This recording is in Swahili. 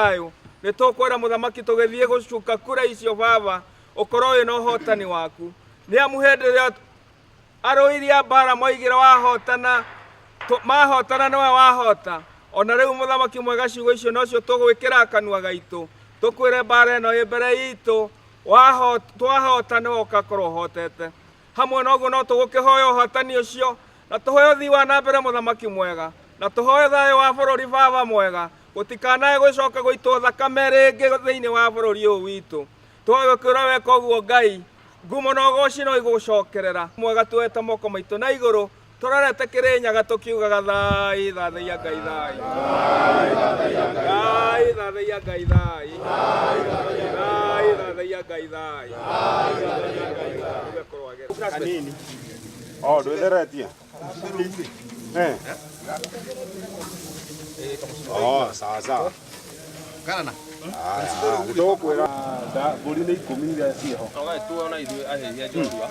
ayo nitukwira muthamaki tugithie gucuka kura icio baba ukorwo wina uhotani waku ni amu hindi ria aruiria mbara moigire wahotana mahotana niwe wahota ona riu muthamaki mwega ciugo icio nocio tugwikira kanua gaitu tukwire mbara ino imbere itu twahota niwe ugakorwo uhotete hamwe noguo no tugukihoya uhotani ucio na tuhoye uthii wa na mbere muthamaki mwega na tuhoye thayo wa bururi baba mwega gutikanae gucoka guitwo thakame ringi thiini wa bururi uyu witu twagukira weka uguo Ngai ngumo no goci no igucokerera mwega tuwete moko maitu na iguru turarete Kirinyaga tukiugaga thai thathaia Ngai thai thai thathaia Ngai thai thai thathaia Ngai thai anini ndwitheretie sawa sawa Kana ndokwira mburi ni 10 iria ciho tuona ithuĩ ahĩhia njorua